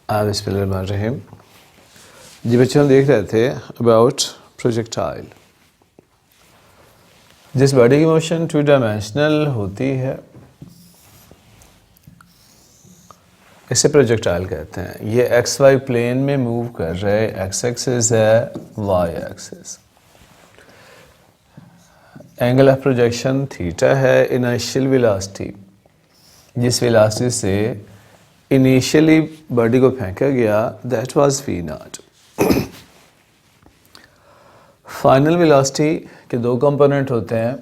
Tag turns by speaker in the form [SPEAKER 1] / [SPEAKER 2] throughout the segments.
[SPEAKER 1] बिस्मिल्लाहिर्रहमानिर्रहीम। जी बच्चों, हम देख रहे थे अबाउट प्रोजेक्टाइल। जिस बॉडी की मोशन टू डायमेंशनल होती है इसे प्रोजेक्टाइल कहते हैं। ये एक्स वाई प्लेन में मूव कर रहे, एक्स एक्सिस है, Y axis. Angle of projection theta है। इनिशियल वेलोसिटी, जिस वेलोसिटी से इनिशियली बॉडी को फेंका गया, that was V naught. Final velocity के दो कंपोनेंट होते हैं,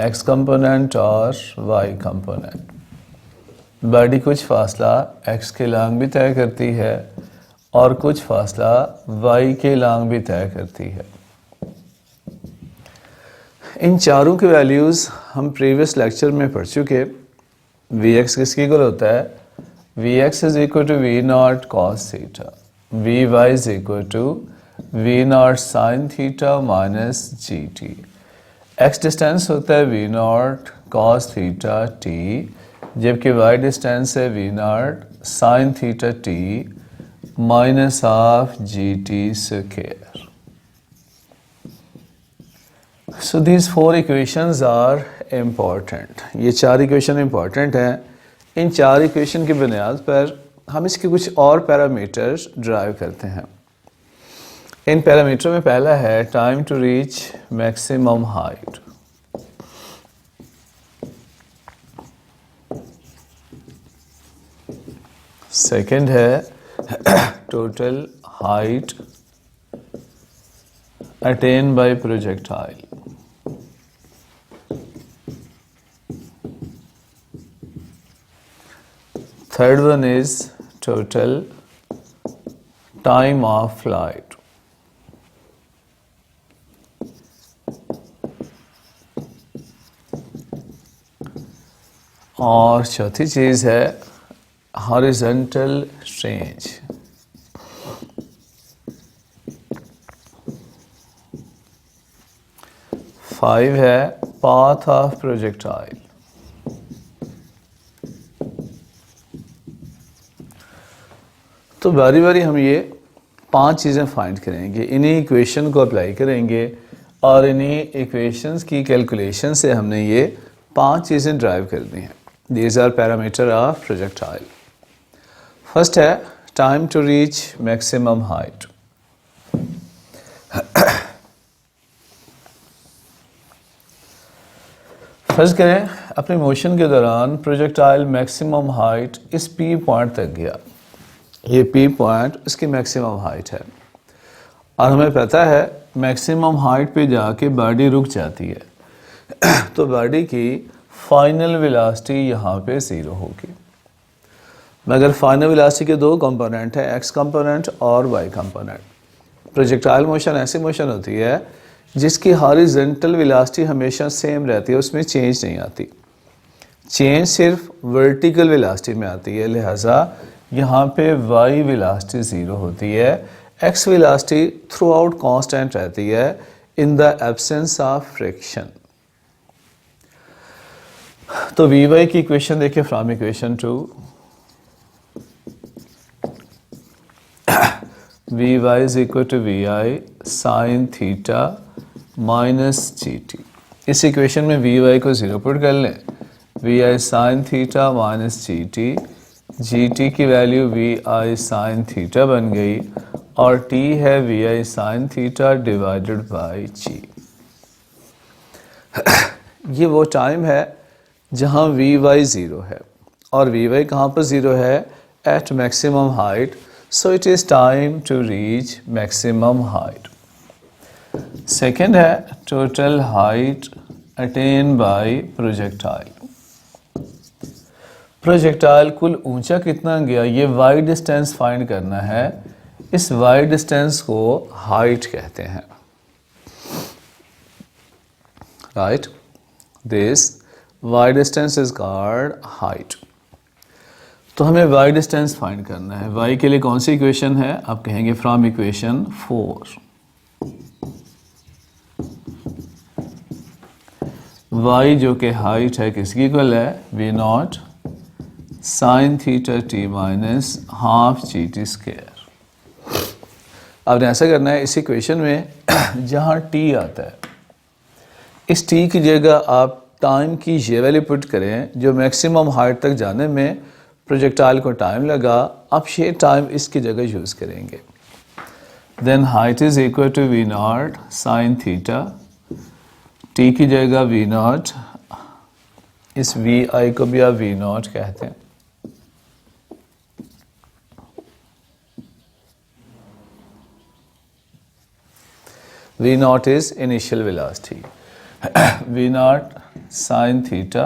[SPEAKER 1] एक्स कंपोनेंट और वाई कंपोनेंट। बॉडी कुछ फासला एक्स के लॉन्ग भी तय करती है और कुछ फासला वाई के लॉन्ग भी तय करती है। इन चारों के वैल्यूज़ हम प्रीवियस लेक्चर में पढ़ चुके। वी एक्स किसके इक्वल होता है? V x is equal to we naught cos theta, v Y is equal to we naught sine theta minus ji t. X distance होता है v naught cos theta t, जबकि y distance है v naught sine theta t minus of g t square. So these four equations are important. ये चार equation important हैं। इन चार equation की बुनियाद पर हम इसके कुछ और पैरामीटर्स ड्राइव करते हैं। इन पैरामीटर में पहला है time to reach maximum height. Second है total height attained by projectile. Third one is total time of flight. और चौथी चीज़ है horizontal range. फाइव है पाथ ऑफ प्रोजेक्टाइल। तो बारी बारी हम ये पांच चीज़ें फाइंड करेंगे, इन्हीं इक्वेशन को अप्लाई करेंगे और इन्हीं इक्वेशंस की कैलकुलेशन से हमने ये पांच चीज़ें ड्राइव करनी हैं। These are parameter of projectile. First है time to reach maximum height. फर्ज करें अपनी मोशन के दौरान प्रोजेक्टाइल मैक्सिमम हाइट इस पी पॉइंट तक गया। ये पी पॉइंट उसकी मैक्सिमम हाइट है और हमें पता है मैक्सिमम हाइट पे जाके बॉडी रुक जाती है तो बॉडी की फाइनल वेलोसिटी यहाँ पे ज़ीरो होगी। मगर फाइनल वेलोसिटी के दो कंपोनेंट हैं, एक्स कंपोनेंट और वाई कंपोनेंट। प्रोजेक्टाइल मोशन ऐसी मोशन होती है जिसकी हॉरिजॉन्टल वेलोसिटी हमेशा सेम रहती है, उसमें चेंज नहीं आती। चेंज सिर्फ वर्टिकल वेलोसिटी में आती है, लिहाजा यहाँ पे वाई वेलोसिटी ज़ीरो होती है। X velocity throughout constant रहती है in the absence of friction. तो वी वाई की इक्वेशन देखिए from equation two. V Y is equal to V I sine theta minus ji T. इस equation में V Y को zero put कर लें, V I sine theta minus ji T की value V I sine theta बन गई और T है V I sine theta divided by जी। ये वो टाइम है जहाँ वी वाई ज़ीरो है और वी वाई कहाँ पर ज़ीरो है? At maximum height. So it is time to reach maximum height. Second है total height attain by projectile. Projectile कुल ऊंचा कितना गया, ये वाई डिस्टेंस फाइंड करना है। इस वाई डिस्टेंस को हाइट कहते हैं। Right, this y distance is called height. तो हमें वाई डिस्टेंस फाइंड करना है। वाई के लिए कौन सी इक्वेशन है? आप कहेंगे फ्रॉम इक्वेशन 4। y जो कि हाइट है किसकी इक्वल है? V naught sine theta t minus half जी टी स्क्वायर। आपने ऐसा करना है इस इक्वेशन में जहाँ टी आता है, इस टी की जगह आप टाइम की ये वैल्यू पुट करें जो मैक्सिमम हाइट तक जाने में प्रोजेक्टाइल को टाइम लगा, आप ये टाइम इसकी जगह यूज़ करेंगे। Then height is equal to we naught sine theta, T की जगह वी नॉट, इस वी आई को भी आप वी नॉट कहते हैं। V naught is initial velocity, V naught sine theta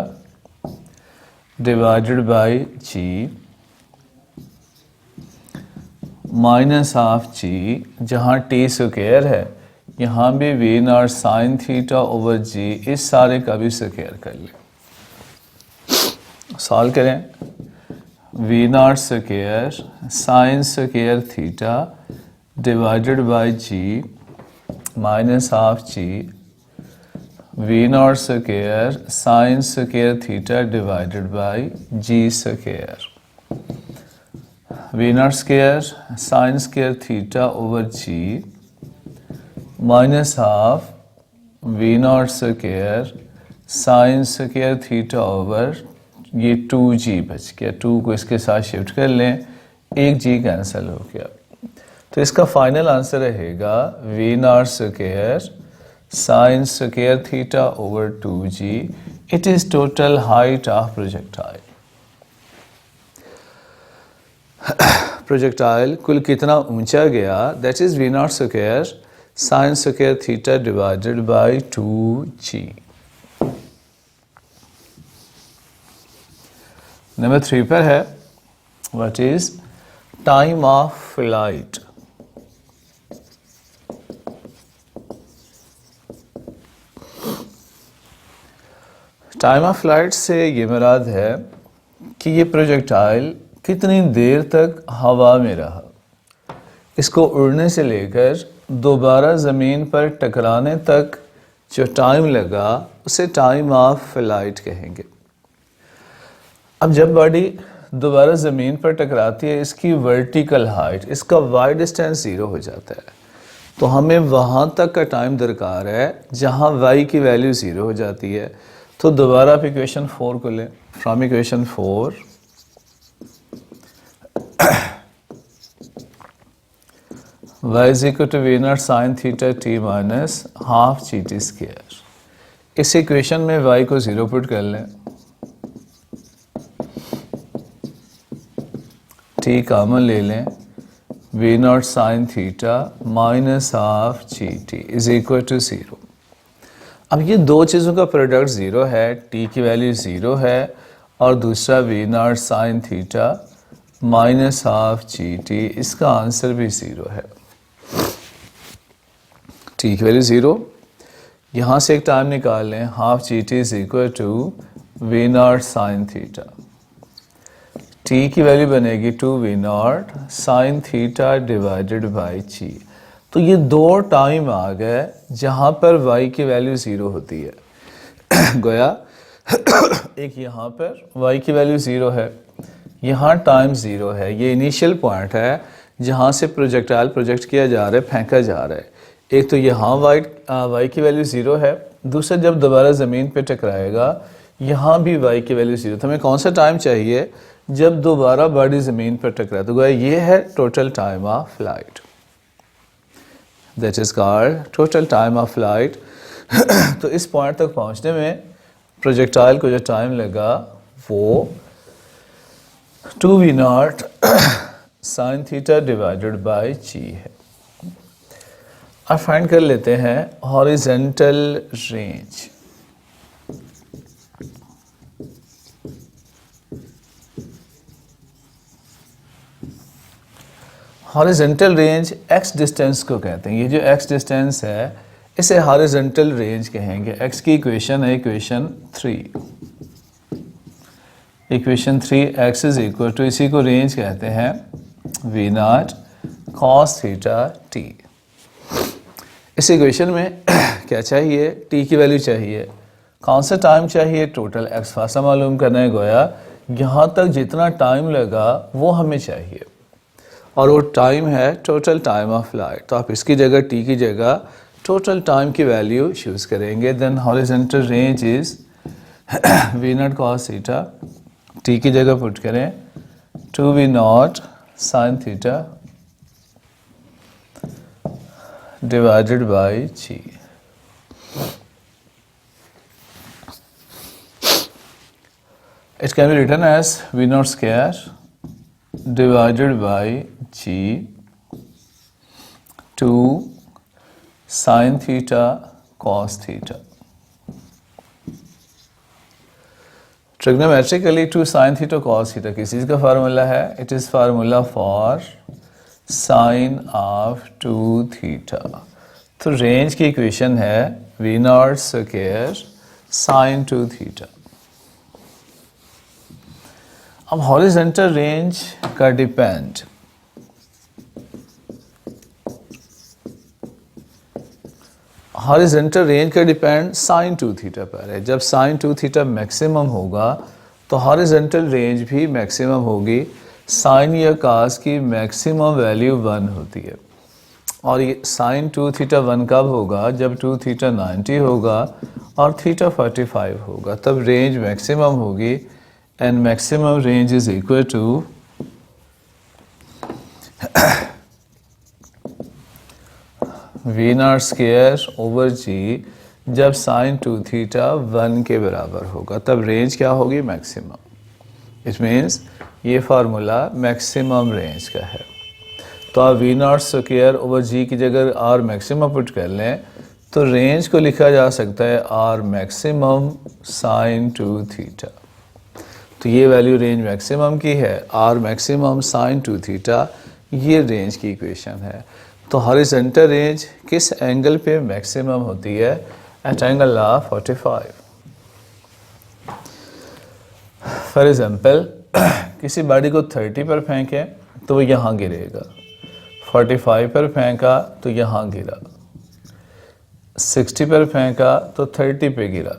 [SPEAKER 1] divided by ji minus half G, जहाँ T square है यहाँ भी V naught sine theta over G, इस सारे का भी स्क्वायर कर लें। सॉल्व करें, V naught square sine square theta divided by ji minus half g, v naught square sine square theta divided by g square, v naught square sine square theta over g minus half v naught square sine square theta over ये 2g बच गया, 2 को इसके साथ shift कर लें, एक g cancel हो गया। तो इसका फाइनल आंसर रहेगा v naught square sine square theta over 2g। It is total height of projectile. Projectile कुल कितना ऊंचा गया, that is v naught square sine square theta divided by 2g। Number 3 पर है what is time of flight. Time of flight से ये मुराद है कि ये प्रोजेक्टाइल कितनी देर तक हवा में रहा, इसको उड़ने से लेकर दोबारा ज़मीन पर टकराने तक जो टाइम लगा उसे टाइम ऑफ फ्लाइट कहेंगे। अब जब बॉडी दोबारा ज़मीन पर टकराती है, इसकी वर्टिकल हाइट, इसका वाई डिस्टेंस 0 हो जाता है, तो हमें वहाँ तक का टाइम दरकार है जहाँ वाई की वैल्यू 0 हो जाती है। तो दोबारा आप इक्वेशन 4 को लें, from equation 4 y is equal to v naught sin theta t minus half ji t square. इस इक्वेशन में y को 0 पुट कर लें, t कॉमन ले लें, v naught sin theta minus half G T is equal to 0। अब ये दो चीज़ों का प्रोडक्ट 0 है, t की वैल्यू 0 है और दूसरा v naught sin theta minus half G T, इसका आंसर भी 0 है। टी की वैल्यू 0, यहाँ से एक टाइम निकाल लें, half G T is equal to we naught sine theta, T की वैल्यू बनेगी 2 V naught sine theta divided by G. तो ये दो टाइम आ गए जहाँ पर वाई की वैल्यू 0 होती है। गोया एक यहाँ पर वाई की वैल्यू 0 है, यहाँ टाइम 0 है, ये इनिशियल पॉइंट है जहाँ से प्रोजेक्टाइल प्रोजेक्ट किया जा रहा है, फेंका जा रहा है। एक तो यहाँ वाई की वैल्यू 0 है, दूसरा जब दोबारा ज़मीन पे टकराएगा यहाँ भी वाई की वैल्यू 0। तो हमें कौन सा टाइम चाहिए जब दोबारा बॉडी ज़मीन पर टकराए, तो गोया ये है total time of flight, that is called total time of flight. तो इस पॉइंट तक पहुँचने में प्रोजेक्टाइल को जो टाइम लगा वो 2 V naught sine theta divided by G है। अब फाइंड कर लेते हैं horizontal range. Horizontal range X distance को कहते हैं। ये जो एक्स डिस्टेंस है इसे हॉरिजेंटल रेंज कहेंगे। एक्स की इक्वेशन है equation 3, equation 3 X is equal to, इसी को रेंज कहते हैं V naught cos theta T. इस इक्वेशन में क्या चाहिए, टी की वैल्यू चाहिए, कौन सा टाइम चाहिए, टोटल एक्स फासला मालूम करना है। गोया यहाँ तक जितना टाइम लगा वो हमें चाहिए, और वो टाइम है टोटल टाइम ऑफ फ्लाइट। तो आप इसकी जगह टी की जगह टोटल टाइम की वैल्यू चूज़ करेंगे। Then horizontal range is v naught cos theta, T की जगह पुट करें 2v0 sin theta divided by g. It can be written as v0 square divided by g 2 sin theta cos theta. Trigonometrically 2 sin theta cos theta किस चीज़ का formula है? It is formula for sin of 2 theta. तो range की equation है v0 square sin 2 theta। अब horizontal range का depend sign 2 theta पर है। जब साइन 2 थीटा मैक्सिमम होगा तो हॉरिजॉन्टल रेंज भी मैक्सिमम होगी। साइन या कास की मैक्सिमम वैल्यू 1 होती है, और ये साइन 2 थीटा 1 कब होगा? जब 2 थीटा 90 होगा और थीटा 45 होगा, तब रेंज मैक्सिमम होगी। And maximum range is equal to v0 square over g। जब sin 2 थीटा 1 के बराबर होगा तब रेंज क्या होगी? मैक्सिमम। इट मीन्स ये फार्मूला मैक्सिमम रेंज का है। तो आप v0 स्क्वायर ओवर g की जगह r मैक्सिमम पुट कर लें तो रेंज को लिखा जा सकता है r मैक्सिमम sin 2 थीटा। तो ये वैल्यू रेंज मैक्सिमम की है, आर मैक्सिमम साइन 2 थीटा, ये रेंज की इक्वेशन है। तो हॉरिजॉन्टल रेंज किस एंगल पे मैक्सिमम होती है? At angle of 45। For example किसी बॉडी को 30 पर फेंकें तो वो यहाँ गिरेगा, 45 पर फेंका तो यहाँ गिरा, 60 पर फेंका तो 30 पे गिरा,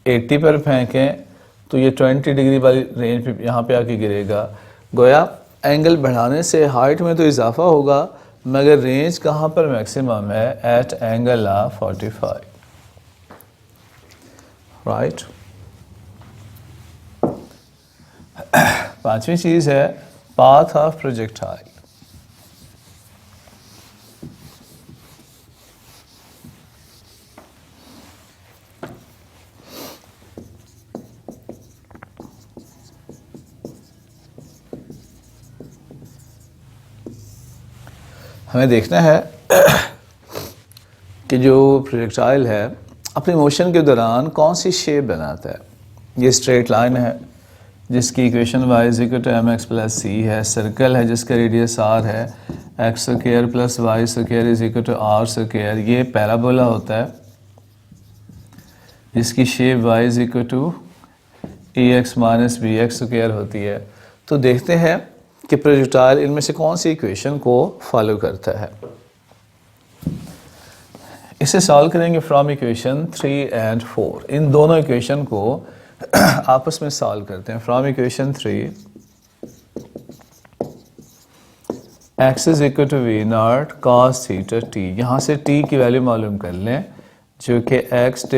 [SPEAKER 1] 80 पर फेंकें तो ये 20 डिग्री वाली रेंज पे यहाँ पे आके गिरेगा। गोया एंगल बढ़ाने से हाइट में तो इजाफा होगा, मगर रेंज कहाँ पर मैक्सिमम है? At angle of 45, right. पांचवी चीज़ है पाथ ऑफ प्रोजेक्टाइल। हमें देखना है कि जो प्रोजेक्टाइल है अपने मोशन के दौरान कौन सी शेप बनाता है। ये स्ट्रेट लाइन है जिसकी इक्वेशन y = mx + c है। सर्कल है जिसका रेडियस r है, x² + y² = r²। ये पैराबोला होता है जिसकी शेप y = ax - bx² होती है। तो देखते हैं कि प्रोजेक्टाइल इनमें से कौन सी इक्वेशन को फॉलो करता है। इसे सॉल्व करेंगे फ्रॉम इक्वेशन 3 और 4। इन दोनों इक्वेशन को आपस में सॉल्व करते हैं। From equation 3 x = v0 cos theta t। यहाँ से t की वैल्यू मालूम कर लें जो कि x /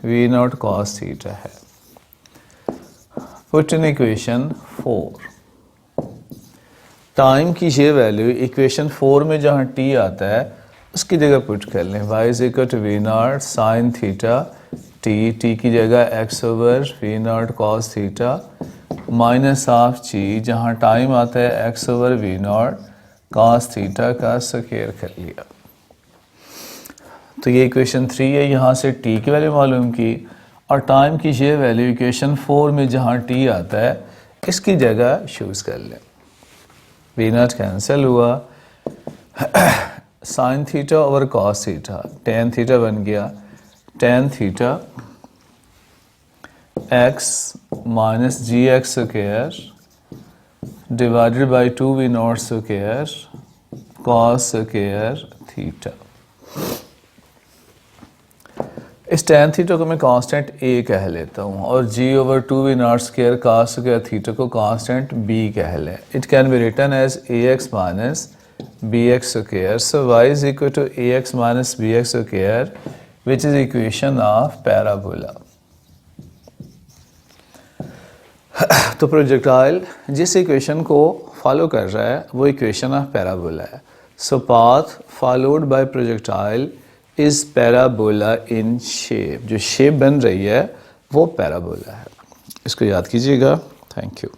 [SPEAKER 1] v0 cos थीटा है। Put in equation 4। टाइम की ये वैल्यू इक्वेशन 4 में जहाँ t आता है उसकी जगह पुट कर लें। y = v0 sin theta t की जगह x/v0 cos थीटा -g, जहाँ टाइम आता है x/v0 cos थीटा का स्क्वायर कर लिया। तो ये इक्वेशन 3 है। यहाँ से t की वैल्यू मालूम की और टाइम की ये वैल्यू इक्वेशन 4 में जहाँ t आता है इसकी जगह चूज़ कर लें। v0 कैंसिल हुआ, sign theta over cos theta, tan theta बन गया, tan theta x - gx² divided by 2v0² cos² theta. इस tan थीटा को मैं कांस्टेंट a कह लेता हूँ और g/2v0 cos स्क्वायर थीटा को कांस्टेंट b कह लें. It can be written as ax minus bx square. So y is equal to ax minus bx square which is equation of parabola. तो projectile जिस equation को follow कर रहा है वो इक्वेशन ऑफ पैराबोला है. So path followed by projectile is parabola in shape. जो shape बन रही है वो पैराबोला है. इसको याद कीजिएगा. Thank you.